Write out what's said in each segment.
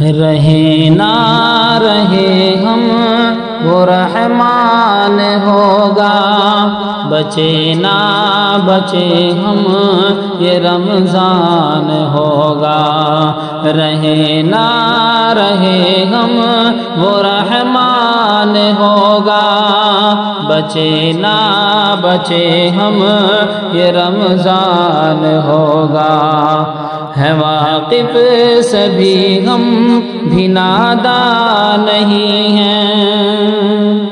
رہے نہ رہے ہم وہ رحمان ہوگا، بچے نہ بچے ہم یہ رمضان ہوگا۔ رہے نہ رہے ہم وہ رحمان ہوگا، بچے نہ بچے ہم یہ رمضان ہوگا۔ ہے واقف سبھی ہم بھی نادان نہیں ہیں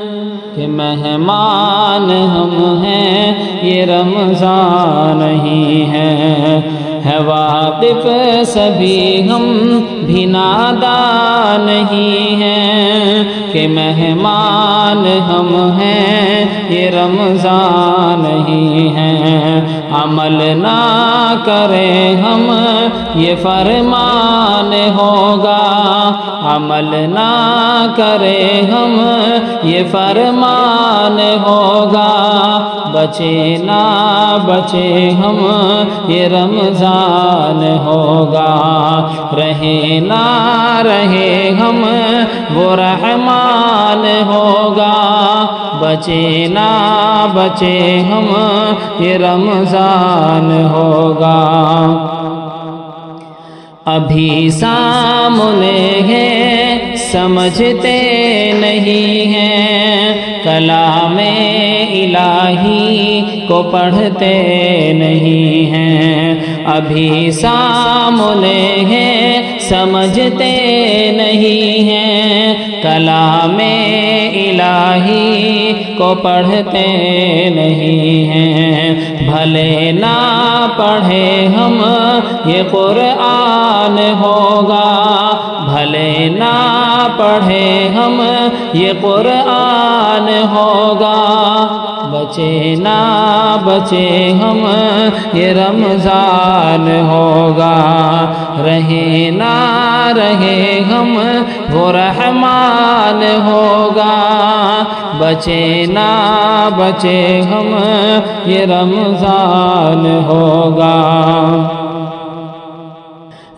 کہ مہمان ہم ہیں یہ رمضان نہیں ہے۔ ہے واقف سبھی ہم بھی نادان نہیں ہیں کہ مہمان ہم ہیں یہ رمضان نہیں ہے۔ عمل نہ کریں ہم یہ فرمان ہوگا، عمل نہ کریں ہم یہ فرمان ہوگا، بچے نہ بچے ہم یہ رمضان ہوگا۔ رہے نہ رہے ہم وہ رحمان ہوگا، بچے نہ بچے ہم یہ رمضان ہوگا۔ ابھی سامنے ہے سمجھتے نہیں ہیں، کلام الہی کو پڑھتے نہیں ہیں۔ ابھی سامنے ہے سمجھتے نہیں ہیں، کلام الہی کو پڑھتے نہیں ہیں۔ بھلے نہ پڑھے ہم یہ قرآن ہوگا، بھلے نہ پڑھے ہم یہ قرآن ہوگا، بچے نہ بچے ہم یہ رمضان ہوگا۔ رہے نہ رہے ہم وہ رحمان ہوگا، بچے نہ بچے ہم یہ رمضان ہوگا۔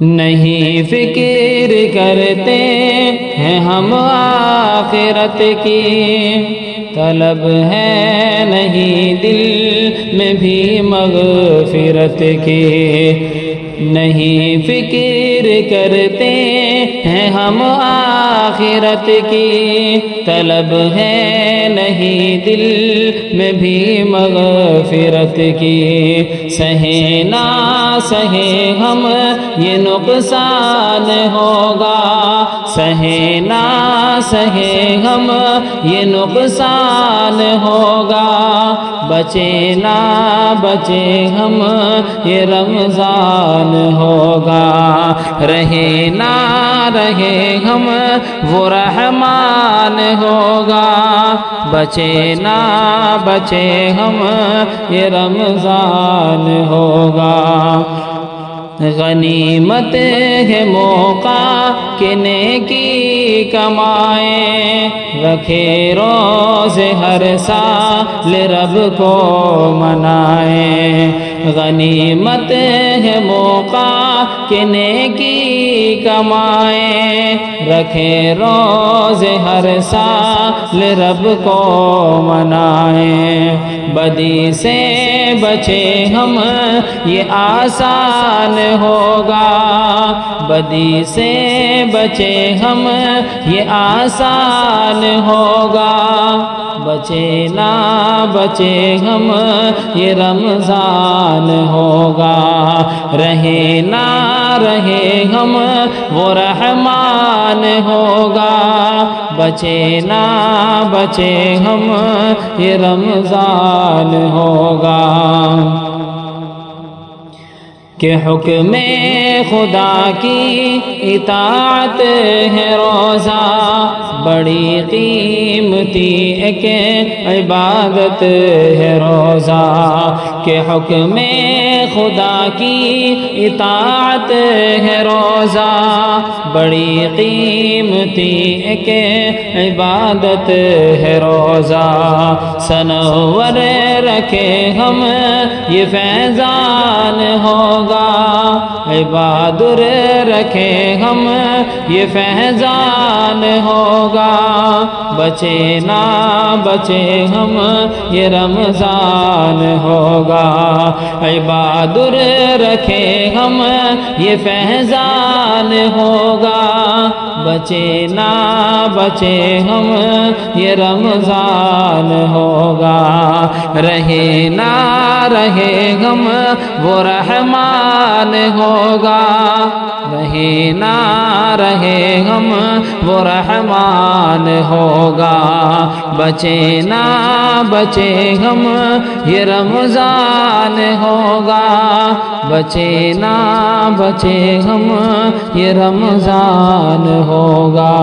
نہیں فکر کرتے ہیں ہم آخرت کی، طلب ہے نہیں دل میں بھی مغفرت کی۔ نہیں فکر کرتے ہیں ہم آخرت کی، طلب ہے نہیں دل میں بھی مغفرت کی۔ سہے نہ سہے ہم یہ نقصان ہوگا، سہے نہ سہے ہم یہ نقصان ہوگا، بچے نہ بچے ہم یہ رمضان ہوگا۔ رہے نہ رہے ہم وہ رحمان ہوگا، بچے نہ بچے ہم یہ رمضان ہوگا۔ غنیمت ہے موقع کہ نیکی کمائیں، رکھے روزے ہر سال رب کو منائیں۔ غنیمت ہے موقع کہ نیکی کمائیں، رکھے روزے ہر سال رب کو منائیں۔ بدی سے بچے ہم یہ آسان ہوگا، بدی سے بچے ہم یہ آسان ہوگا، بچے نہ بچے ہم یہ رمضان ہوگا۔ رہے نہ رہے ہم وہ رحمان ہوگا، بچے نہ بچے ہم یہ رمضان ہوگا۔ کہ حکم خدا کی اطاعت ہے روزہ، بڑی قیمتی ایک عبادت ہے روزہ۔ کہ حکم خدا کی اطاعت ہے روزہ، بڑی قیمتی ایک عبادت ہے روزہ۔ سنور رکھے ہم یہ فیضان ہوگا، عبادر رکھے ہم یہ فیضان ہوگا، بچے نہ بچے ہم یہ رمضان ہوگا، عبادر رکھے ہم یہ فیضان ہوگا، بچے نہ بچے ہم یہ رمضان ہوگا، رہے نہ رہے ہم وہ رحمان ہوگا، رہے نہ رہے ہم وہ رحمان ہوگا، بچے نہ بچے ہم یہ رمضان ہوگا، بچے نہ بچے ہم یہ رمضان ہوگا۔